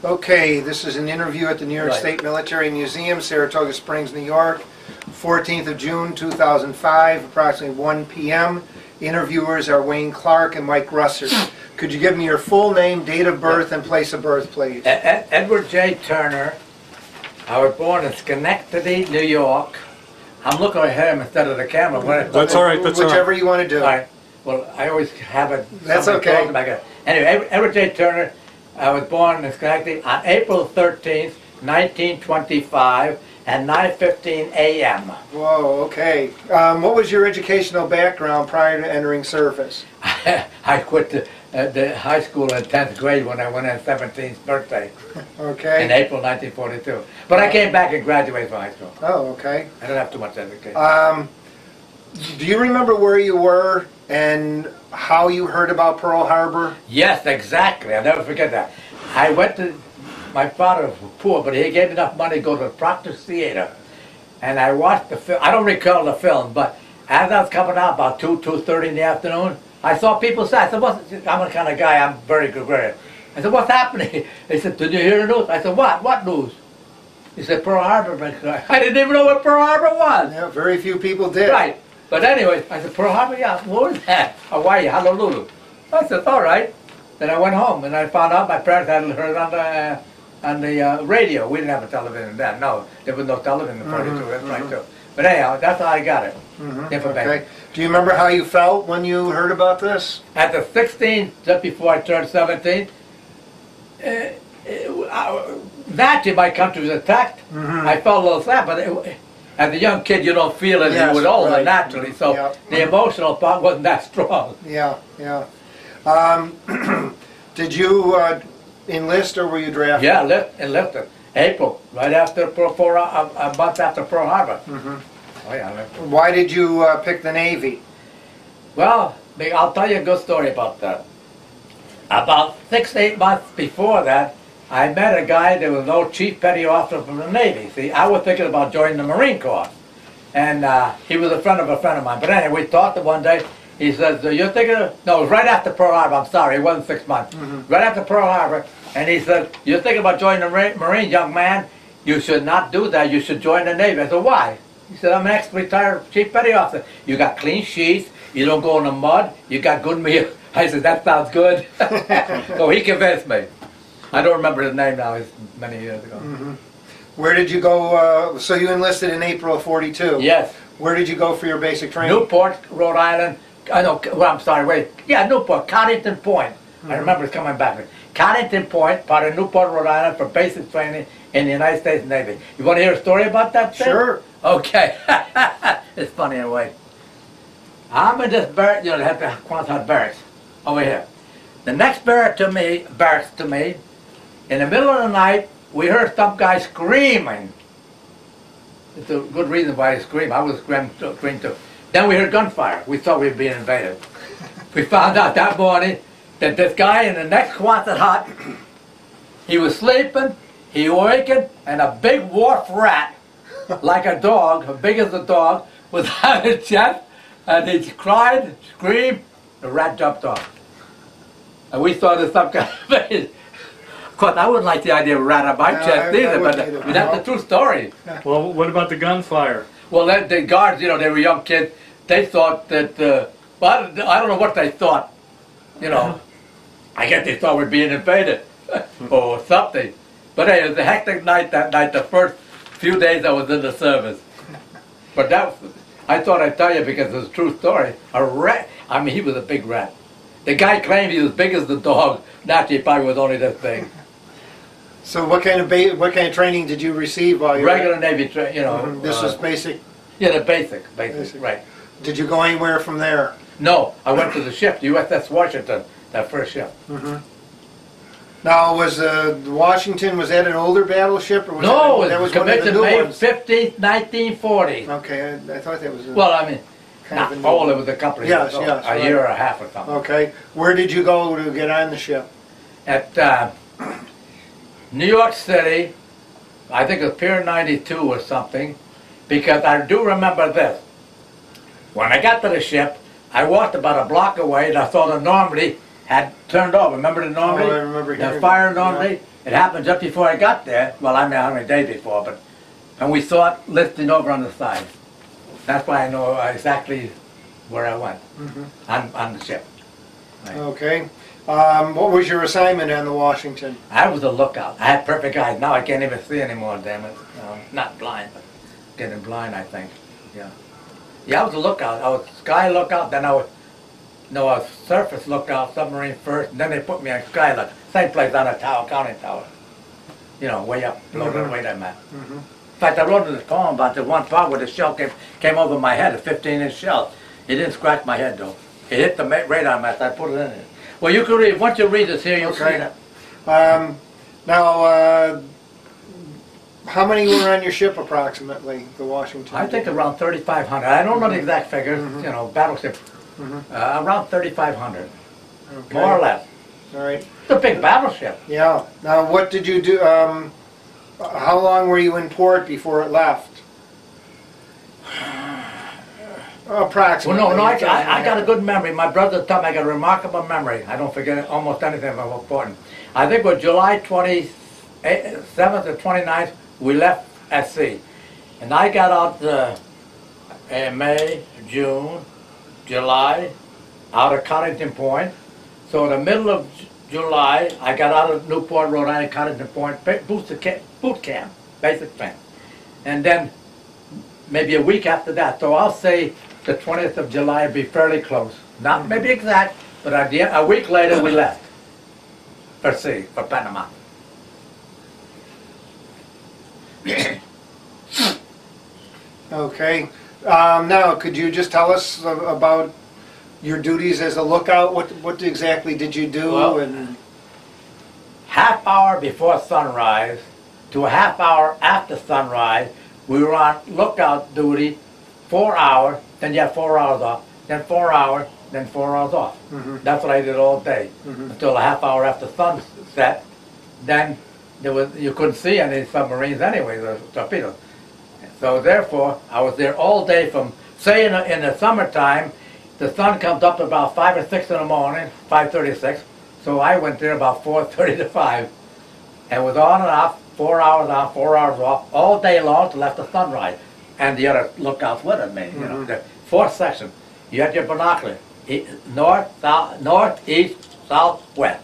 Okay, this is an interview at the New York State Military Museum, Saratoga Springs, New York, 14th of June, 2005, approximately 1 p.m. Interviewers are Wayne Clark and Mike Russer. Could you give me your full name, date of birth, and place of birth, please? Edward J. Turner. I was born in Schenectady, New York. I'm looking at him instead of the camera. That's all right. That's whichever you want to do. All right. Well, I always have it. That's okay. Anyway, Edward J. Turner. I was born in Schenectady on April 13th, 1925, at 9:15 a.m. Whoa, okay. What was your educational background prior to entering service? I quit the high school in 10th grade when I went on 17th birthday. Okay. In April 1942. But I came back and graduated from high school. Oh, okay. I don't have too much education. Do you remember where you were and how you heard about Pearl Harbor? Yes, exactly. I'll never forget that. I went to, my father was poor, but he gave me enough money to go to the Proctor's Theater. And I watched the film. I don't recall the film, but as I was coming out about 2:30 in the afternoon, I saw people say, I said, I'm the kind of guy, I'm very gregarious. I said, what's happening? They said, did you hear the news? I said, what? What news? He said, Pearl Harbor. I didn't even know what Pearl Harbor was. Yeah, very few people did. Right. But anyway, I said, Pearl Harbor, yeah, what was that? Hawaii, Honolulu. I said, all right. Then I went home and I found out my parents hadn't heard on the radio. We didn't have a television then. No, there was no television in 42, that's right too. But anyhow, that's how I got it. Okay. Do you remember how you felt when you heard about this? At the 16th, just before I turned 17, naturally my country was attacked. I felt a little sad, but as a young kid, you don't feel it. Yes, you would older naturally, so the emotional part wasn't that strong. Yeah, yeah. Did you enlist or were you drafted? Yeah, enlisted. April, right after a month after Pearl Harbor. Oh yeah. Why did you pick the Navy? Well, I'll tell you a good story about that. About 6 to 8 months before that, I met a guy that was no chief petty officer from the Navy. See, I was thinking about joining the Marine Corps. And he was a friend of mine. But anyway, we talked one day. He says, you're thinking of, no, it was right after Pearl Harbor, I'm sorry, it wasn't 6 months. Right after Pearl Harbor. And he said, you're thinking about joining the Marine, young man? You should not do that, you should join the Navy. I said, why? He said, I'm an ex-retired chief petty officer. You got clean sheets, you don't go in the mud, you got good meal. I said, that sounds good. So he convinced me. I don't remember his name now, it's many years ago. Where did you go, so you enlisted in April of 42? Yes. Where did you go for your basic training? Newport, Rhode Island. Well, I'm sorry, wait. Yeah, Newport, Coddington Point. I remember it's coming back. Coddington Point, part of Newport, Rhode Island, for basic training in the United States Navy. You want to hear a story about that thing? Sure. Okay. It's funny in a way. I'm in this barrack, they have the Quonset barracks over here. The next barracks to me, in the middle of the night, we heard some guy screaming. It's a good reason why he screamed. I was screaming too. Then we heard gunfire. We thought we were being invaded. We found out that morning that this guy in the next Quonset hut, he was sleeping, he awakened, and a big wharf rat, like a dog, as big as a dog, was on his chest, and he cried, screamed, the rat jumped off. And we thought it was some kind of invaded. Of course, I wouldn't like the idea of a rat on my chest either, but that's the true story. Well, what about the gunfire? Well, the guards, they were young kids. They thought that, well, I don't know what they thought, I guess they thought we're being invaded or something. But hey, it was a hectic night that night, the first few days I was in the service. But I thought I'd tell you because it's a true story. A rat, I mean, he was a big rat. The guy claimed he was as big as the dog. Naturally, he probably was only this big. So what kind of training did you receive while you were regular Navy training? This was basic. Yeah, the basic, right. Did you go anywhere from there? No, I went to the ship, the USS Washington, that first ship. Now, was Washington, was that an older battleship? Or was that was commissioned May 15th, 1940. Okay, I thought that was. Well, I mean, not old. It was a couple of years old, a year or a half or something. Okay, where did you go to get on the ship? At New York City, I think it was Pier 92 or something, because I do remember this. When I got to the ship, I walked about a block away and I saw the Normandy had turned over. Remember the normally? Oh, I remember the hearing fire that, normally? It happened just before I got there. Well, I mean, how many days before, but and we saw it lifting over on the side. That's why I know exactly where I went on the ship. Right. Okay. What was your assignment on the Washington? I was a lookout. I had perfect eyes. Now I can't even see anymore, damn it. Not blind, but getting blind, I think. Yeah. Yeah, I was a lookout. I was sky lookout, then I was surface lookout, submarine first, and then they put me on sky look. Same place on a tower, counting tower. You know, way up, below the way I'm at. In fact, I wrote in this poem about the one part where the shell came over my head, a 15-inch shell. It didn't scratch my head, though. It hit the radar mast. I put it in it. Well, you can read. Once you read this here, you'll see that. Now, how many were on your ship approximately, the Washington? I think around 3,500. I don't know the exact figures, you know, battleship. Around 3,500, Okay. more or less. All right. It's a big battleship. Yeah. Now, what did you do? How long were you in port before it left? Approximately. Well, no, I got a good memory. My brother told me I got a remarkable memory. I don't forget almost anything about important. I think it was July 27th or 29th, we left at sea. And I got out in May, June, July, out of Connington Point. So in the middle of July, I got out of Newport, Rhode Island, Connington Point, boot camp, basic thing. And then maybe a week after that, so I'll say the 20th of July would be fairly close. Not maybe exact, but a week later we left for sea, for Panama. Okay. Now, could you just tell us about your duties as a lookout? What exactly did you do? Well, and half hour before sunrise to a half hour after sunrise, we were on lookout duty 4 hours, then you have 4 hours off, then 4 hours, then 4 hours off. That's what I did all day until a half hour after sunset. Then you couldn't see any submarines anyway, the torpedoes. So therefore, I was there all day from, say in the summertime, the sun comes up about 5 or 6 in the morning, 5:36. So I went there about 4:30 to 5, and was on and off, 4 hours on, 4 hours off, all day long till after sunrise. And the other lookouts with me, you know. The fourth section, you had your binocular, north, south, north, east, south, west.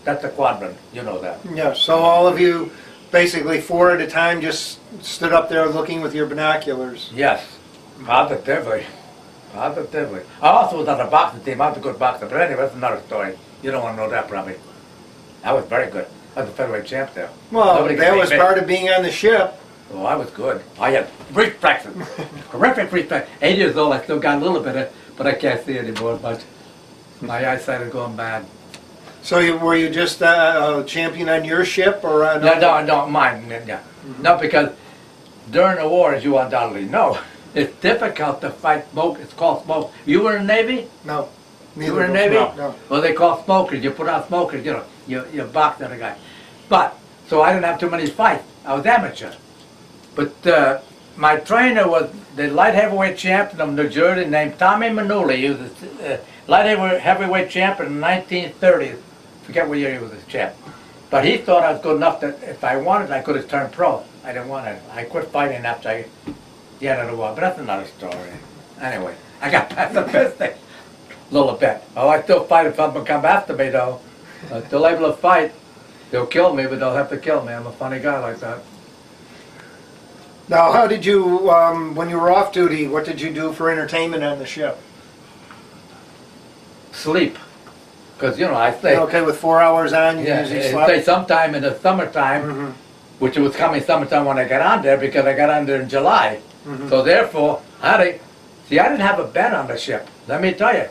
That's a quadrant, you know that. yeah, so all of you, basically 4 at a time, just stood up there looking with your binoculars. Yes, positively. Positively. I also was on the boxing team. I was a good boxer, but anyway, that's another story. You don't want to know that probably. I was very good. I was a featherweight champ there. Well, Nobody that could was beat me. part of being on the ship. Oh, I was good. I had reflexes. Horrific reflexes. 8 years old, I still got a little bit of it, but I can't see anymore much. My eyesight is going bad. So were you just a champion on your ship or on? No, mine. Yeah. No, because during the war, as you undoubtedly know, it's difficult to fight smoke. It's called smoke. You were in the Navy? No. You were in the Navy? No. Well, they call smokers. You put out smokers, you know, you box the other guy. But, so I didn't have too many fights. I was amateur. But my trainer was the light heavyweight champion of New Jersey named Tommy Manuli. He was a light heavyweight champion in the 1930s. Forget what year he was a champ. But he thought I was good enough that if I wanted, I could have turned pro. I didn't want it. I quit fighting after the end of the war. But that's another story. Anyway, I got pessimistic a little bit. Oh, I still fight if someone come after me, though. I'm still able to fight. They'll kill me, but they'll have to kill me. I'm a funny guy like that. Now, how did you, when you were off duty, what did you do for entertainment on the ship? Sleep. Because, you know, I say... Okay, with 4 hours on, you usually say slept? sometime in the summertime, which was coming summertime when I got on there, because I got on there in July. So therefore, I didn't have a bed on the ship. Let me tell you,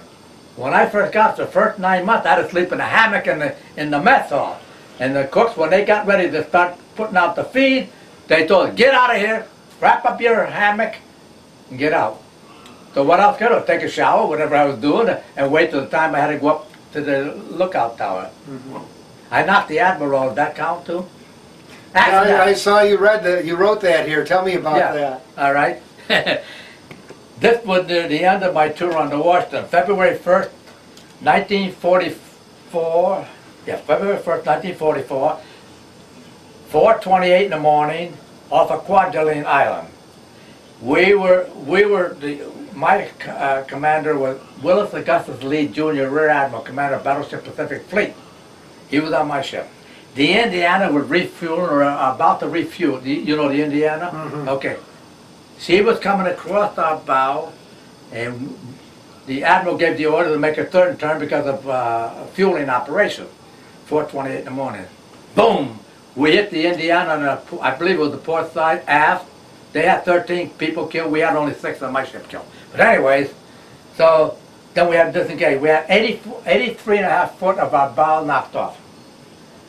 when I first got the first 9 months, I had to sleep in a hammock in the mess hall. And the cooks, when they got ready to start putting out the feed, they told us, get out of here, wrap up your hammock, and get out. So what else could I do? Take a shower, whatever I was doing, and wait till the time I had to go up to the lookout tower. I knocked the admiral. Did that count too? I saw you you wrote that here. Tell me about that. All right. This was the end of my tour on the Washington. February 1st, 1944, yeah, February 1st, 1944, 4:28 in the morning, off of Kwajalein Island. My commander was Willis Augustus Lee Jr., Rear Admiral, Commander of Battleship Pacific Fleet. He was on my ship. The Indiana was refueling, or about to refuel. You know the Indiana? Mm-hmm. Okay. She was coming across our bow, and the Admiral gave the order to make a third turn because of fueling operation. 4:28 in the morning. Boom! We hit the Indiana on I believe it was the port side, aft. They had 13 people killed. We had only 6 on my ship killed. But anyways, so then we had to disengage. We had 83.5 foot of our bow knocked off.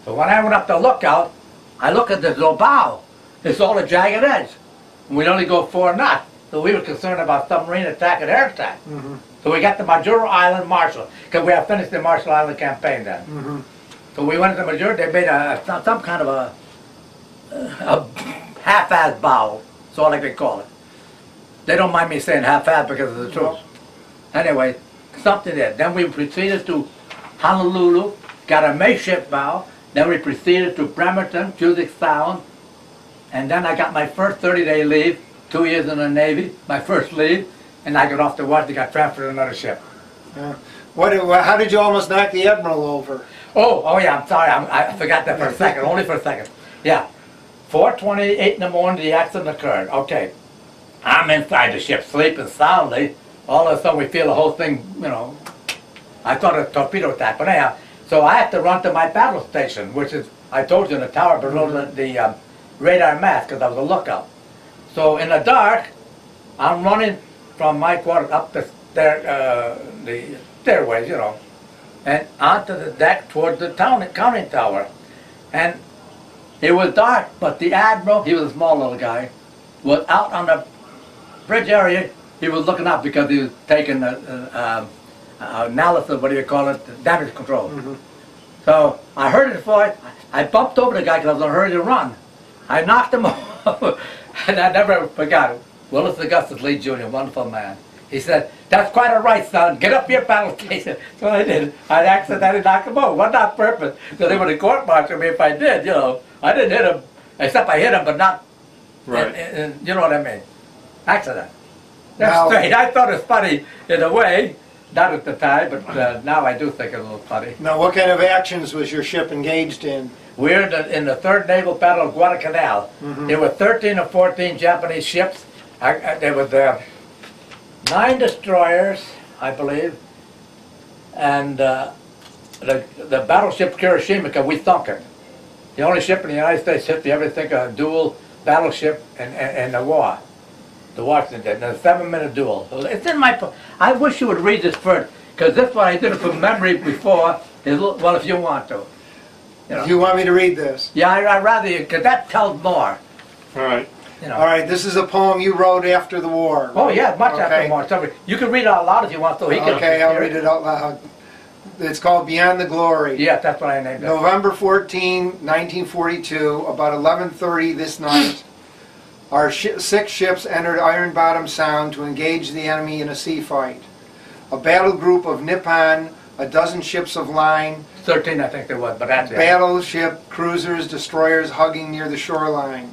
So when I went up the lookout, I look at this little bow. It's all a jagged edge. And we'd only go 4 knots. So we were concerned about submarine attack and air attack. Mm-hmm. So we got to Majuro Island, Marshall, because we had finished the Marshall Island campaign then. Mm-hmm. So we went to Majuro. They made some kind of a half-ass bow. That's all I could call it. They don't mind me saying half-ass because of the truth. Anyway, something there. Then we proceeded to Honolulu, got a makeshift bow. Then we proceeded to Bremerton, Puget Sound. And then I got my first 30-day leave, 2 years in the Navy, my first leave. And I got off the watch and got transferred to another ship. How did you almost knock the Admiral over? Oh yeah, I'm sorry. I forgot that for a second, only for a second. Yeah. 4:28 in the morning, the accident occurred. Okay. I'm inside the ship, sleeping soundly. All of a sudden, we feel the whole thing, you know. I thought a torpedo attack, but anyhow. So I had to run to my battle station, which is, I told you, in the tower below the radar mast, because I was a lookout. So in the dark, I'm running from my quarters up the stairways, you know, and onto the deck towards the counting tower. And it was dark, but the Admiral, he was a small little guy, was out on the bridge area. He was looking up because he was taking analysis, what do you call it, damage control. Mm-hmm. So I heard his voice. I bumped over the guy because I was in a hurry to run. I knocked him over, and I never forgot it. Willis Augustus Lee Jr., wonderful man. He said, "That's quite all right, son. Get up your battle station." So I did. I accidentally knocked him over. Well, not purpose, because they would have court-martialed me if I did, you know. I didn't hit him, except I hit him, but not, Right. you know what I mean. Accident. That's straight. I thought it was funny in a way, not at the time, but now I do think it's a little funny. Now, what kind of actions was your ship engaged in? We're in the 3rd Naval Battle of Guadalcanal. Mm-hmm. There were 13 or 14 Japanese ships. There was 9 destroyers, I believe, and the battleship Hiroshima, because we sunk it. The only ship in the United States if you ever think of a dual battleship in the war. The Washington, a 7-minute duel. It's in my. I wish you would read this first, because this one I did it from memory before. Well, if you want to. You know. You want me to read this? Yeah, I'd rather you, because that tells more. All right. You know. All right, this is a poem you wrote after the war. Oh yeah, much Okay. after more. So you can read it out loud if you want to. He can Okay, I'll hear read it out loud. It's called Beyond the Glory. Yeah, that's what I named it. November 14, 1942, about 11:30 this night, our 6 ships entered Iron Bottom Sound to engage the enemy in a sea fight. A battle group of Nippon, a dozen ships of line, 13 I think there was, but that's it. battleship, cruisers, destroyers hugging near the shoreline.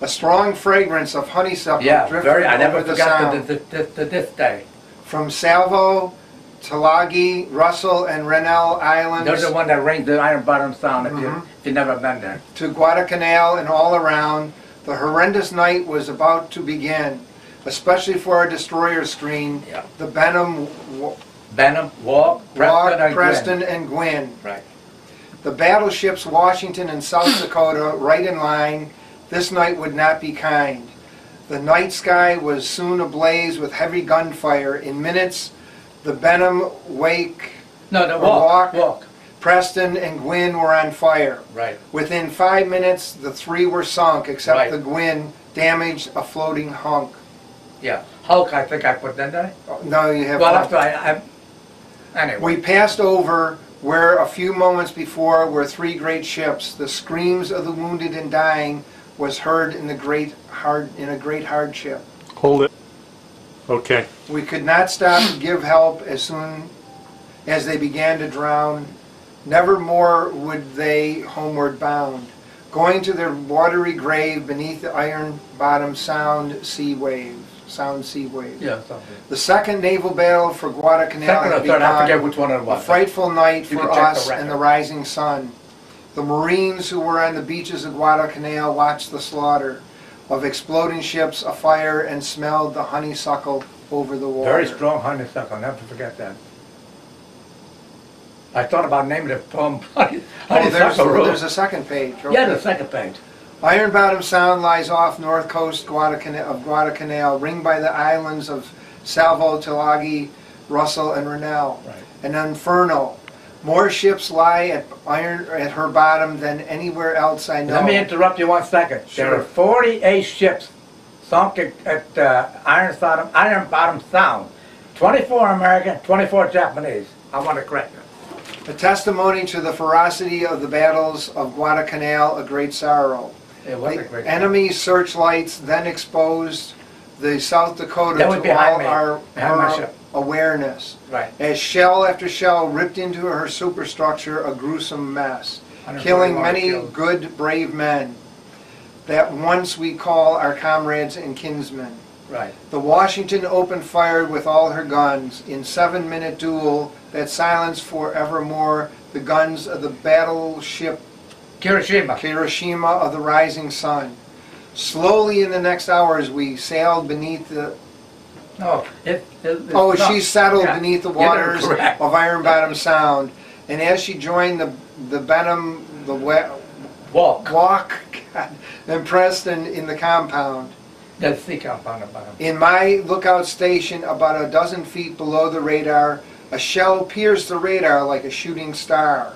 A strong fragrance of honeysuckle drifted I never over the forgot sound. to this day. From Salvo, Tulagi, Russell, and Rennell Islands They're the one that rings the Iron Bottom Sound if Mhm. you've never been there. to Guadalcanal and all around, the horrendous night was about to begin, especially for our destroyer screen, Yeah. the Benham, Benham, Walk, Preston, and Gwynn. Right. The battleships Washington and South Dakota right in line. This night would not be kind. The night sky was soon ablaze with heavy gunfire. In minutes, the Benham, No, the Or Walk. Preston, and Gwynn were on fire. Right. Within 5 minutes, the 3 were sunk, except Right. the Gwynn damaged a floating hunk. Yeah. Hulk, I think I put that there. No, you have Well, not. that's right. Anyway. We passed over where a few moments before were 3 great ships. The screams of the wounded and dying was heard in a great hardship. Hold it. Okay. We could not stop to give help as soon as they began to drown. Never more would they homeward bound, going to their watery grave beneath the iron-bottomed sound sea waves. Yeah, something. The second naval battle for Guadalcanal Second or had third, I forget begun, which one it a was. frightful night You for can check us the and the record. rising sun. The Marines who were on the beaches of Guadalcanal watched the slaughter of exploding ships afire and smelled the honeysuckle over the water. Very strong honeysuckle, never forget that. I thought about naming the poem Honeysuckle Rose. There's a second page. Okay. Yeah, the second page. Iron Bottom Sound lies off north coast of Guadalcanal, ringed by the islands of Salvo, Tulagi, Russell, and Rennell. Right. An inferno. More ships lie at her bottom than anywhere else I know. Let me interrupt you 1 second. Sure. There are 48 ships sunk at Iron Bottom Sound. 24 American, 24 Japanese. I want to correct you. A testimony to the ferocity of the battles of Guadalcanal, a great sorrow. It was a The great enemy searchlights then exposed the South Dakota That was to behind all me, our behind my her ship. awareness. Right. As shell after shell ripped into her superstructure, a gruesome mess, killing 141 many killed. good, brave men that once we call our comrades and kinsmen. Right. The Washington opened fire with all her guns in 7-minute duel that silenced forevermore the guns of the battleship Hiroshima of the rising sun. Slowly in the next hours we sailed beneath the... No, she settled yeah, beneath the you did it waters correct. of Iron Bottom Sound. And as she joined the Benham, walk and Preston in the compound. That's the compound about him. In my lookout station, about a dozen feet below the radar, a shell pierced the radar like a shooting star.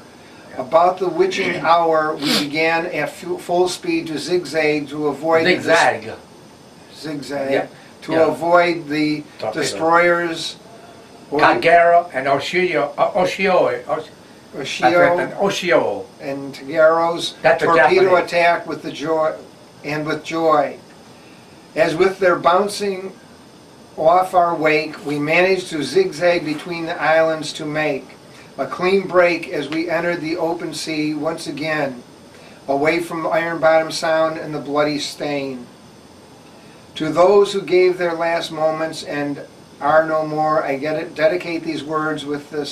About the witching hour, we began at full speed to zigzag to avoid Zigzag. Yeah. Avoid the Torpedo. destroyers. Kagero and Oshio And Tagero's That's a torpedo Japanese. attack with joy. As with their bouncing off our wake, we managed to zigzag between the islands to make a clean break as we entered the open sea once again, away from Iron Bottom Sound and the bloody stain. To those who gave their last moments and are no more, I dedicate these words with their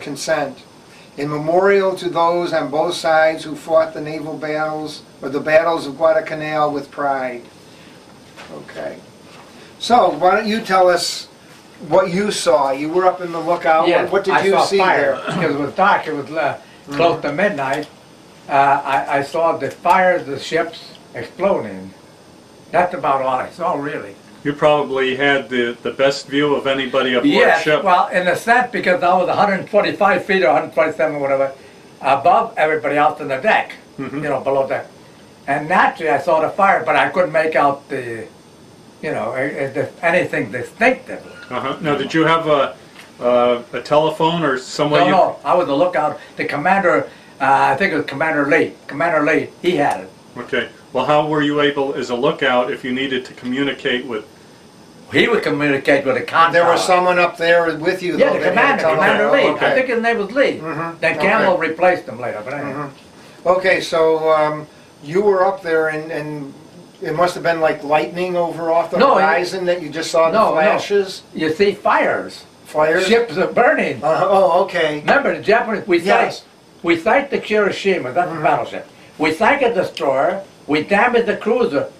consent. In memorial to those on both sides who fought the naval battles, or the battles of Guadalcanal with pride. Okay. So, why don't you tell us what you saw? You were up in the lookout. Yeah, What did I you saw see fire. there? Because it was dark, it was close to midnight. I saw the fires of the ships exploding. That's about all I saw, really. You probably had the best view of anybody aboard Yes, ship. well, in a sense, because I was 125 feet or 127 or whatever, above everybody else on the deck, below deck. And naturally, I saw the fire, but I couldn't make out anything distinctive. Now, did you have a telephone or someone? No, I was the lookout. The commander, I think it was Commander Lee. Commander Lee, he had it. Okay. Well, how were you able, as a lookout, if you needed to communicate with? He would communicate with the contact. There was someone up there with you. Yeah, though, the that had a Commander telephone. Lee. Okay. I think his name was Lee. Mhm. Then Campbell replaced him later. But anyway. Okay, so you were up there, and it must have been like lightning over off the horizon that you just saw the flashes. You see fires. Fires. Ships are burning. Okay. Remember the Japanese? We sank the Hiroshima. That's the battleship. We sank a destroyer. We damaged the cruiser.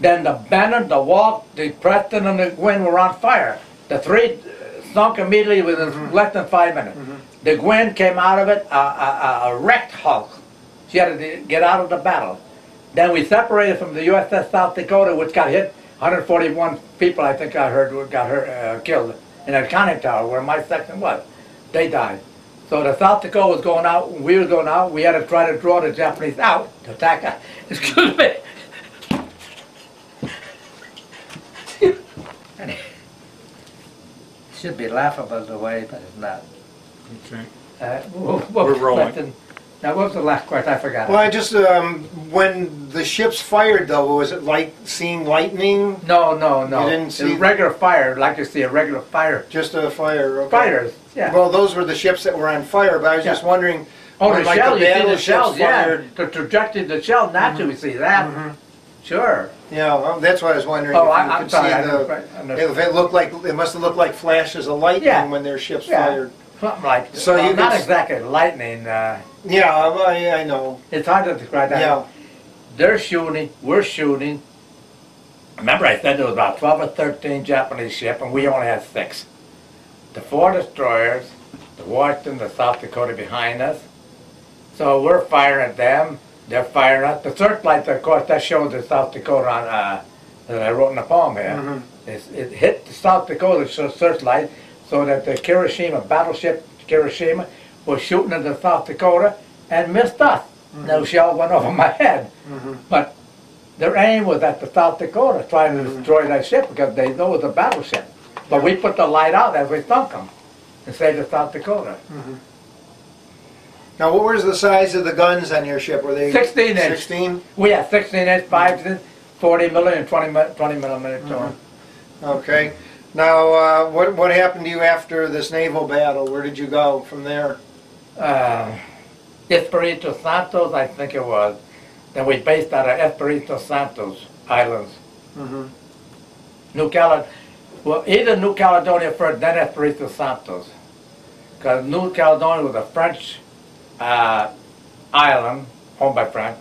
Then the Banner, the Walk, the Preston, and the Gwyn were on fire. The three sunk immediately within less than 5 minutes. The Gwyn came out of it a wrecked hulk. She had to get out of the battle. Then we separated from the USS South Dakota, which got hit. 141 people, I think I heard, got killed in a conning tower where my section was. They died. So the South Dakota was going out, we were going out. We had to try to draw the Japanese out to attack us. Excuse me. It should be laughable the way, but it's not. Okay. We're rolling. question? Now, what was the last question? I forgot. Well, I just, when the ships fired though, was it like seeing lightning? No. You didn't see- A regular fire, like you see a regular fire. Just a fire, okay. Fires, yeah. Well, those were the ships that were on fire, but I was just Yeah. wondering, Oh, when, the like, shell, you see the battleships shells, yeah. fired- The trajectory of the shell, naturally we see that. Sure. Yeah, well, that's what I was wondering. Oh, if you I'm could sorry. see I the, didn't- if it looked like, it must have looked like flashes of lightning Yeah. when their ships Yeah. fired. Something like that. So Well, you not could- exactly lightning. Yeah, I know. It's hard to describe that. Yeah. They're shooting, we're shooting. Remember I said there was about 12 or 13 Japanese ships and we only had 6. The 4 destroyers, the Washington, the South Dakota behind us. So we're firing at them, they're firing at the searchlights, of course, that shows the South Dakota on, that I wrote in the poem here. It hit the South Dakota searchlight so that the Hiroshima, battleship Hiroshima, was shooting at the South Dakota and missed us. No shell went over my head. But their aim was at the South Dakota, trying to destroy that ship because they know it was a battleship. But we put the light out as we sunk them and saved the South Dakota. Now, what was the size of the guns on your ship? Were they 16 inch. 16? We had 16-inch, 5-inch, 40 millimeter, and 20 millimeter to 'em. Okay. Now, what happened to you after this naval battle? Where did you go from there? Espiritu Santos, I think it was. Then we based out of Espiritu Santos Islands. New Caledonia, well, either New Caledonia first, then Espiritu Santos. Because New Caledonia was a French island, owned by French,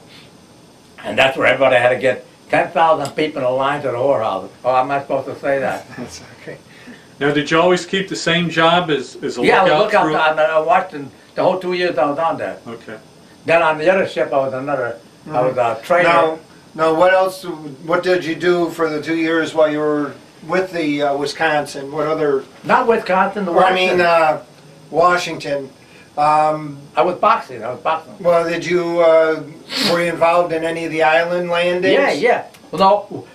and that's where everybody had to get 10,000 people in a line to the whorehouse. Oh, I'm not supposed to say that. That's okay. Now, did you always keep the same job as a Yeah, I was lookout lookout through? on Washington the whole 2 years I was on there. Okay. Then on the other ship I was I was a trainer. Now, what else? What did you do for the 2 years while you were with the Wisconsin? What other? Not Wisconsin, the Or, I Washington. mean, Washington. I was boxing. Well, did you were you involved in any of the island landings? Yeah. Well, no,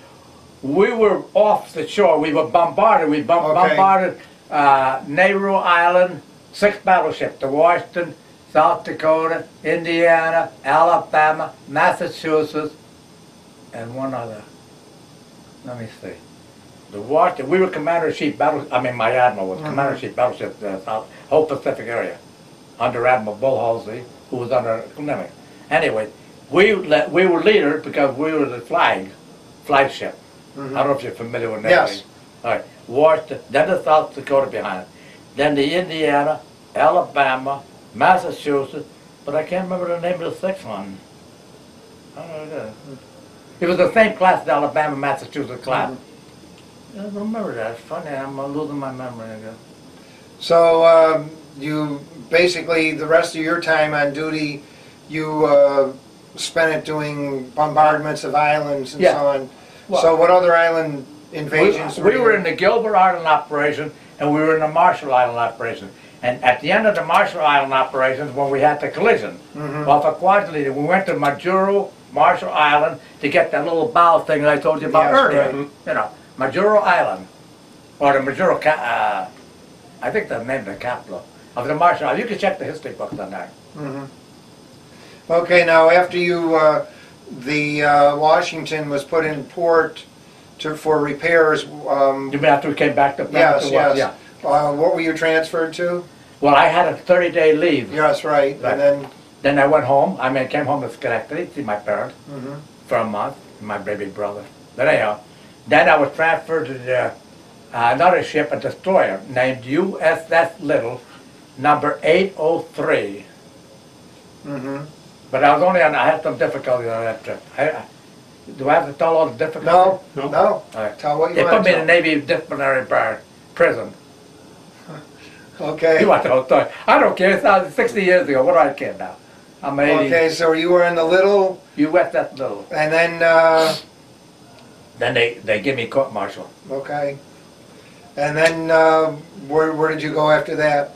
we were off the shore. We were bombarded. We bombarded Nauru Island, 6 battleships, the Washington, South Dakota, Indiana, Alabama, Massachusetts, and one other. Let me see. The Washington, we were commander-in-chief my admiral was commander-in-chief battleship, the whole Pacific area, under Admiral Bull Halsey, who was under Clement. Anyway, we were leaders because we were the flagship. I don't know if you're familiar with Navy. Yes. All right, Washington, then the South Dakota behind it, then the Indiana, Alabama, Massachusetts, but I can't remember the name of the 6th one. I don't know. It was the same class as Alabama, Massachusetts class. I don't remember that. It's funny, I'm losing my memory again. So you basically the rest of your time on duty, you spent it doing bombardments of islands and Yeah. so on. Well, So what other island invasions? We were in the Gilbert Island operation and we were in the Marshall Island operation. And at the end of the Marshall Island operations, when we had the collision off of Quadrille, we went to Majuro, Marshall Island to get that little bow thing that I told you about Yes, earlier. right. You know, Majuro Island, or the Majuro, I think the name of the capital of the Marshall Island. You can check the history books on that. Okay, now after you, the Washington was put in port for repairs. You mean after we came back to Yes, yes. Yeah. What were you transferred to? Well, I had a 30-day leave. Yes, right. Right. Then I went home. Came home to Schenectady to see my parents for a month, my baby brother. But anyhow, then I was transferred to another ship, a destroyer, named USS Little, number 803. But I was only I had some difficulties on that trip. Do I have to tell all the difficulties? No. All right. Tell what you They want put me to in the Navy disciplinary prison. Okay. You want the whole story? I don't care. It's 60 years ago. What do I care now? I'm 80. Okay, so you were in the Little, USS Little. and then, Then they give me court martial. okay. And then, where did you go after that?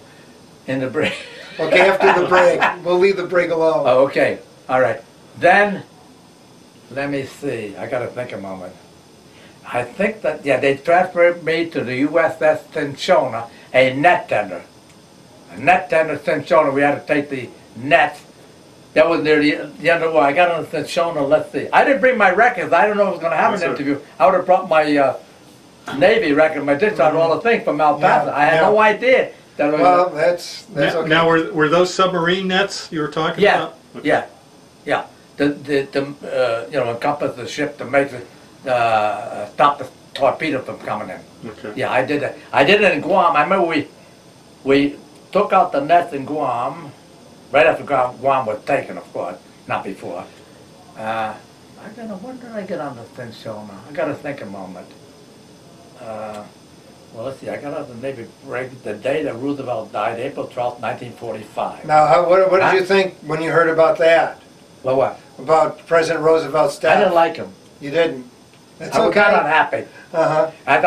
In the brig. Okay, after the brig. We'll leave the brig alone. Oh, okay. All right. Then, let me see. I got to think a moment. I think that, they transferred me to the USS Cinchona, a net tender. A net tender Cinchona. We had to take the nets That was near the end of the war. I got on the Cinchona, let's see. I didn't bring my records. I don't know if I was going to have an interview. I would have brought my Navy record, my discharge, all the things from El Paso. I had no idea. That Well, that's okay. Now, were those submarine nets you were talking about? Okay. Yeah. You know, encompass the ship to make it stop the torpedo from coming in. Okay. Yeah, I did that. I did it in Guam. I remember we took out the nets in Guam right after Guam was taken, of course, not before. When did I get on the Cinchona? I got to think a moment. Well, let's see. I got on the Navy brig the day that Roosevelt died, April 12th, 1945. Now, what did you think when you heard about that? Well, what? About President Roosevelt's death? I didn't like him. You didn't? That's I was okay. kind of unhappy. Uh-huh. As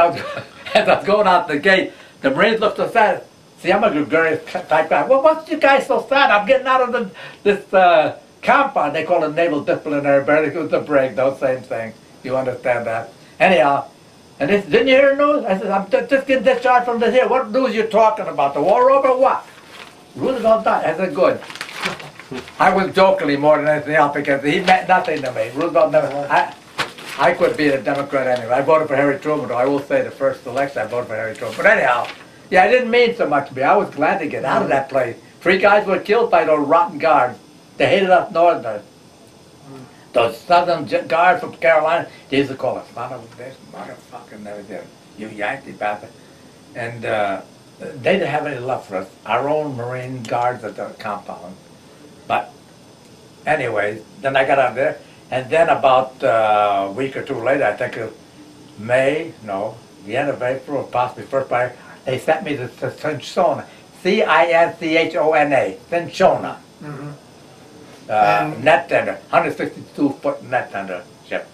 I was going out the gate, the Marines looked so sad. See, I'm a gregarious type guy. Well, what's you guys so sad? I'm getting out of this compound. They call it Naval Disciplinary Barracks. It was the brig, those same things. You understand that? Anyhow, and they said, didn't you hear the news? I said, I'm just getting discharged from this here. What news you talking about? The war over or what? Roosevelt died. I said, good. I was jokingly more than anything else because he meant nothing to me. Roosevelt never. I could be a Democrat anyway. I voted for Harry Truman, though I will say the first election I voted for Harry Truman. But anyhow, yeah, it didn't mean so much to me. I was glad to get out of that place. 3 guys were killed by those rotten guards. They hated us Northerners. Those Southern guards from Carolina, they used to call us son of this motherfucking everything. You Yankee bastard. And they didn't have any love for us. Our own Marine guards at the compound. But anyways, then I got out there. And then about a week or two later, I think it was the end of April, possibly first by, they sent me to Cinchona, Cinchona, Cinchona, net tender, 162-foot net tender ship.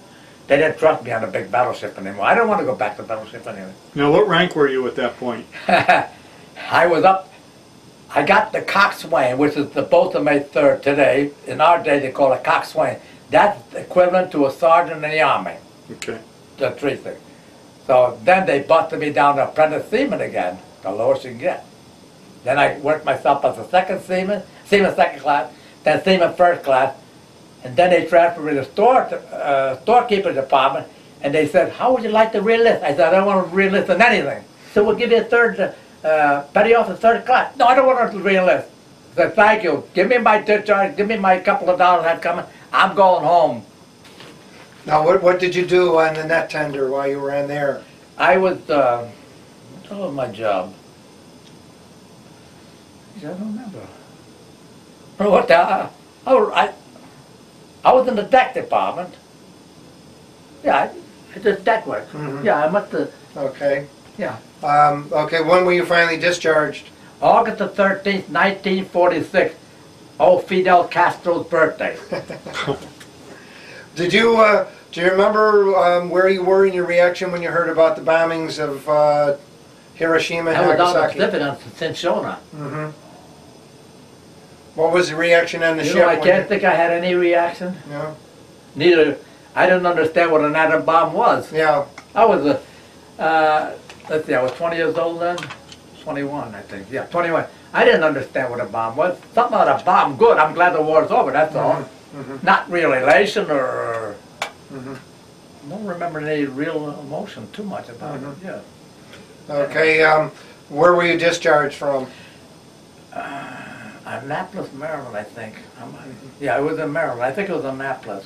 They didn't trust me on a big battleship anymore. I don't want to go back to battleship anyway. Now, what rank were you at that point? I was up, I got the Coxswain, which is the boat that made third today. In our day, they call it Coxswain. That's equivalent to a sergeant in the Army. Okay. The 3 things. So then they busted me down to apprentice seaman again, the lowest you can get. Then I worked myself as a second seaman second class, then seaman first class, and then they transferred me to storekeeper department, and they said, how would you like to re-enlist? I said, I don't want to re-enlist in anything. So we'll give you a third, petty officer third class. No, I don't want to re-enlist. I said, thank you. Give me my discharge, give me my couple of dollars I have coming. I'm going home. Now, what did you do on the net tender while you were in there? I was, what was my job? I don't remember. What the, I was in the deck department. Yeah, I did deck work. Yeah, I must have. Okay. Yeah. Okay, when were you finally discharged? August the 13th, 1946. Oh, Fidel Castro's birthday. Do you remember where you were in your reaction when you heard about the bombings of Hiroshima and I was on the Nagasaki? Pacific on Cinchona. What was the reaction on the ship? I can't think I had any reaction. No? Neither. I didn't understand what an atom bomb was. Yeah. I was let's see, I was 20 years old then. 21, I think. Yeah, 21. I didn't understand what a bomb was. Something about a bomb, good. I'm glad the war's over, that's all. Not real elation or... I don't remember any real emotion too much about it, yeah. Okay, where were you discharged from? Annapolis, Maryland, I think. Yeah, it was in Maryland. I think it was Annapolis.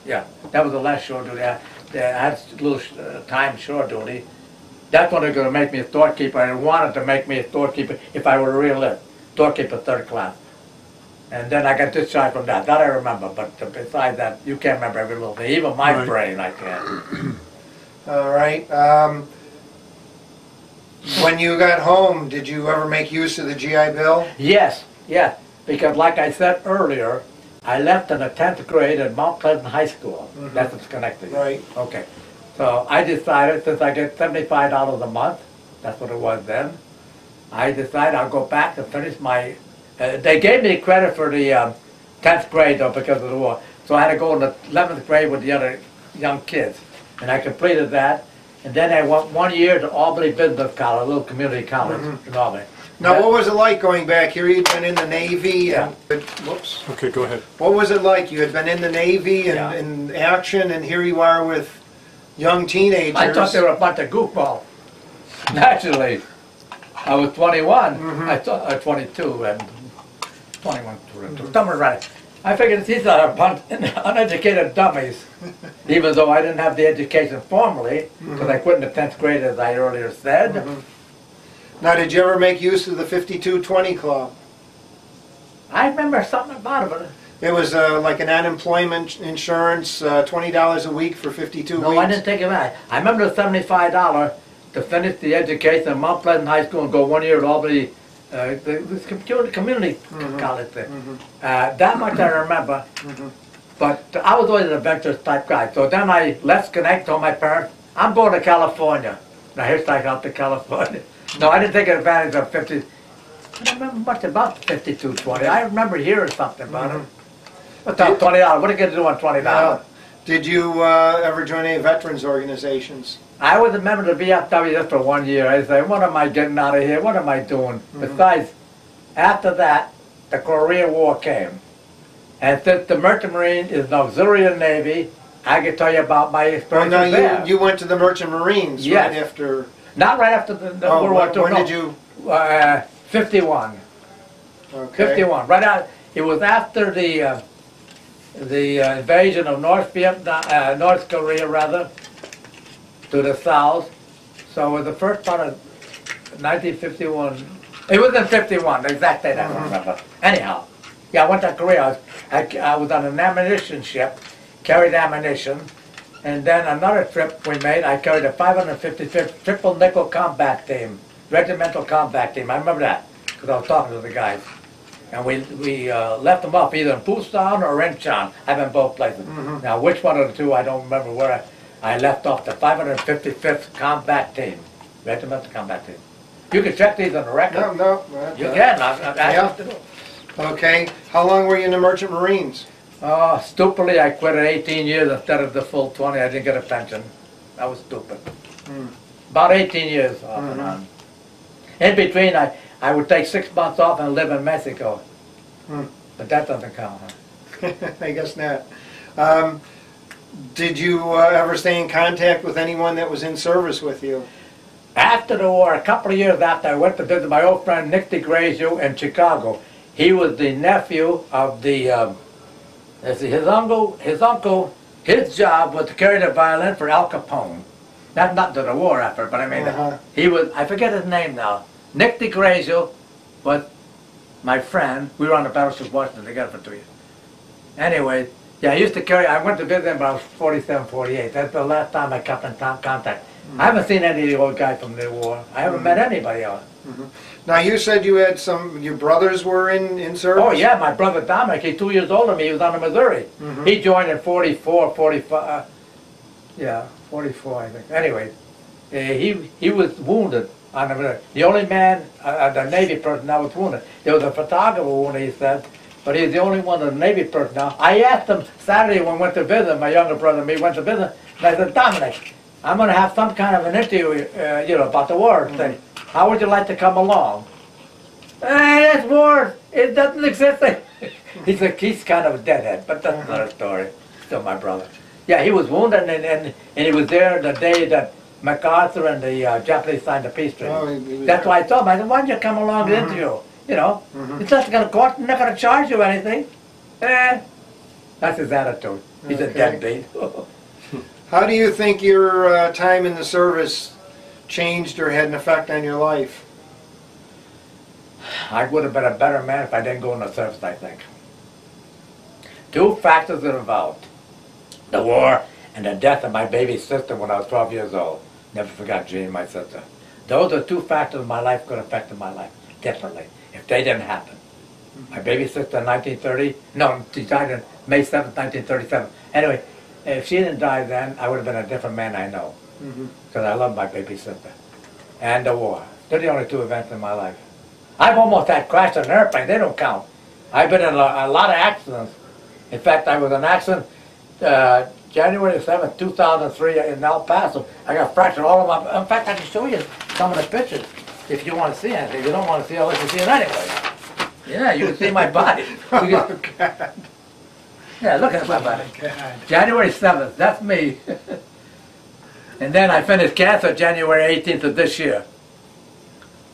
Yeah, that was the last shore duty. I had a little time shore duty. That's when they were going to make me a storekeeper. I wanted to make me a storekeeper if I were a real storekeeper third class. And then I got discharged from that. That I remember. But besides that, you can't remember every little thing. Even my brain, I can't. All right. When you got home, did you ever make use of the GI Bill? Yes, yes. Because like I said earlier, I left in the 10th grade at Mount Pleasant High School. That's in Schenectady. Right. Okay. So I decided, since I get $75 a month, that's what it was then, I decided I'll go back and finish my... they gave me credit for the 10th grade, though, because of the war. So I had to go in the 11th grade with the other young kids. And I completed that. And then I went 1 year to Albany Business College, a little community college in Albany. Now, what was it like going back here? You'd been in the Navy and, whoops. Okay, go ahead. What was it like? You had been in the Navy and Yeah. in action, and here you are with young teenagers. I thought they were a bunch of goofballs. Naturally, I was 21. I thought 22 and 21, 22, somewhere around. I figured these are a bunch of uneducated dummies, even though I didn't have the education formally, because I quit in the 10th grade, as I earlier said. Now, did you ever make use of the 5220 Club? I remember something about it. It was like an unemployment insurance, $20 a week for 52 No, weeks. I didn't take it back. I remember the $75 to finish the education in Mount Pleasant High School and go 1 year at Albany, this community college thing. That much I remember. But I was always an adventurous type guy. So then I left Schenectady, told my parents, I'm going to California. Now here's I got to California. No, I didn't take advantage of 50. I don't remember much about 5220. I remember hearing something about it. What's up, $20? What are you going to do on $20? Now, did you ever join any veterans organizations? I was a member of the VFW just for 1 year. I said, what am I getting out of here? What am I doing? Besides, after that, the Korean War came. And since the Merchant Marine is an auxiliary of the Navy, I can tell you about my experience Well, there. now you went to the Merchant Marines Yes. right after. Not right after the Oh, World War II. when no. did you? 51. Okay. 51. Right out. It was after the invasion of North Korea rather, to the south. So it was the first part of 1951. It was in 51. The exact date I don't remember. Anyhow, yeah, I went to Korea. I was on an ammunition ship, carried ammunition, and then another trip we made. I carried a 555th Triple Nickel Combat Team, Regimental Combat Team. I remember that because I was talking to the guys. And we left them up either in Busan or Incheon. I've been both places. Now, which one of the two, I don't remember where I left off the 555th Combat Team, Regimental Combat Team. You can check these on the record. No. You can. Yeah. Okay. How long were you in the Merchant Marines? Stupidly, I quit at 18 years instead of the full 20. I didn't get a pension. I was stupid. About 18 years off and on. In between, I would take 6 months off and live in Mexico. But that doesn't count, huh? I guess not. Did you ever stay in contact with anyone that was in service with you? After the war, a couple of years after, I went to visit my old friend Nick DeGrazio in Chicago. He was the nephew of the, his uncle, his job was to carry the violin for Al Capone. Not to the war effort, but I mean, he was, I forget his name now. Nick DeGrazio was my friend. We were on the battleship Washington together for 2 years. Anyway, yeah, I used to carry, I went to visit him when I was 47, 48. That's the last time I kept in contact. I haven't seen any of the old guys from the war. I haven't met anybody else. Now, you said you had your brothers were in service? Oh, yeah, my brother Dominic, he's 2 years older than me. He was on the Missouri. He joined in 44, 45, yeah, 44, I think. Anyway, he was wounded on the Missouri. The only man, the Navy person that was wounded. There was a photographer wounded, he said, but he's the only one of the Navy personnel. I asked him Saturday when we went to visit, my younger brother and me went to visit, and I said, Dominic, I'm going to have some kind of an interview, about the war thing. How would you like to come along? Hey, that's war. It doesn't exist. He's kind of a deadhead, but that's another story. Still my brother. Yeah, he was wounded, and he was there the day that MacArthur and the Japanese signed the peace treaty. Oh, That's why I told him, I said, why don't you come along to the interview? It's not going to cost, not going to charge you anything. That's his attitude. He's a deadbeat. How do you think your time in the service changed or had an effect on your life? I would have been a better man if I didn't go in the service, I think. Two factors are involved. The war and the death of my baby sister when I was 12 years old. Never forgot Jean, my sister. Those are two factors in my life could have affected my life differently if they didn't happen. My baby sister in 1930, no, she died on May 7th, 1937. Anyway, if she didn't die then, I would have been a different man, I know. Because I love my baby sister. And the war. They're the only two events in my life. I've almost had crashed on an airplane. They don't count. I've been in a lot of accidents. In fact, I was in an accident January 7th, 2003 in El Paso. I got fractured all of my... In fact, I can show you some of the pictures. if you want to see anything. You don't want to see, I'll let you see it anyway. Yeah, you can see my body. Oh, God. Yeah, look at my body. God. January 7th, that's me. And then I finished cancer January 18th of this year.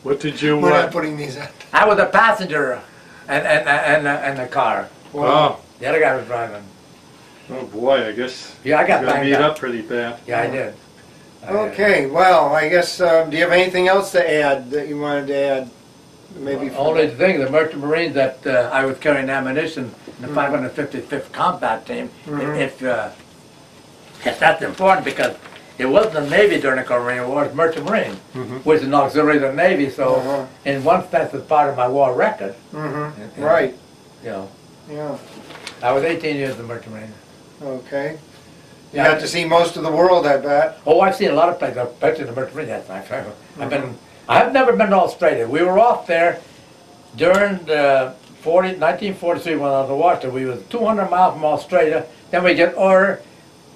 What did you? We're not putting these on. I was a passenger and the car. Oh, The other guy was driving. oh boy, I guess Yeah, I got you got banged beat up. up pretty bad. Yeah, I did. I did. Okay, well, I guess, do you have anything else to add that you wanted to add? Maybe. Only thing, the Merchant Marines that I was carrying ammunition in the 555th Combat Team, if that's important because it wasn't the Navy during the Korean War, it was Merchant Marine, which is an auxiliary of the Navy, so in one sense it's part of my war record. Right, You know, yeah, I was 18 years in the Merchant Marine. okay. You Yeah, got to see most of the world, I bet. oh, I've seen a lot of places, especially the Merchant Marine. That's nice. I've never been to Australia. We were off there during the 1943 when I was in Washington. We was 200 miles from Australia. Then we get order.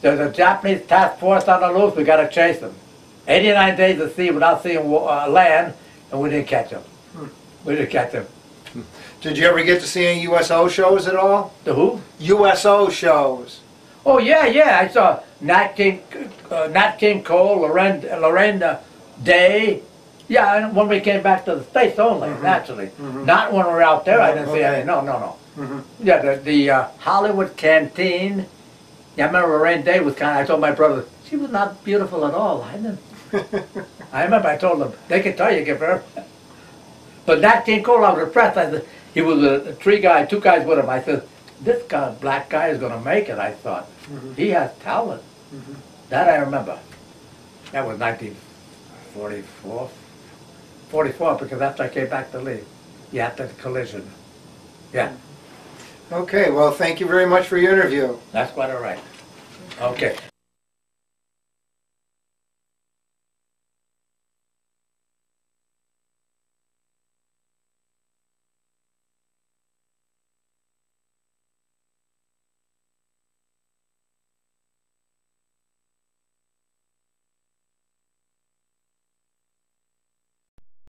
There's a Japanese task force on the loose. We got to chase them. 89 days at sea without seeing land, and we didn't catch them. We didn't catch them. Did you ever get to see any USO shows at all? The who? USO shows. Oh yeah, yeah. I saw Nat King Cole, Lorraine Day. Yeah, and when we came back to the States only, naturally. Not when we were out there. I didn't see any. No. Yeah, the Hollywood Canteen. Yeah, I remember Lorraine Day was kind of. I told my brother she was not beautiful at all. I didn't. I remember I told them they could tell you give her. But Nat King Cole, I was impressed. I said he was a two guys with him. I said this guy, black guy, is going to make it. I thought he has talent. That I remember. That was 1944. 44 because after I came back to leave, yeah, after the collision. Yeah, Okay, well, thank you very much for your interview. that's quite all right. Okay.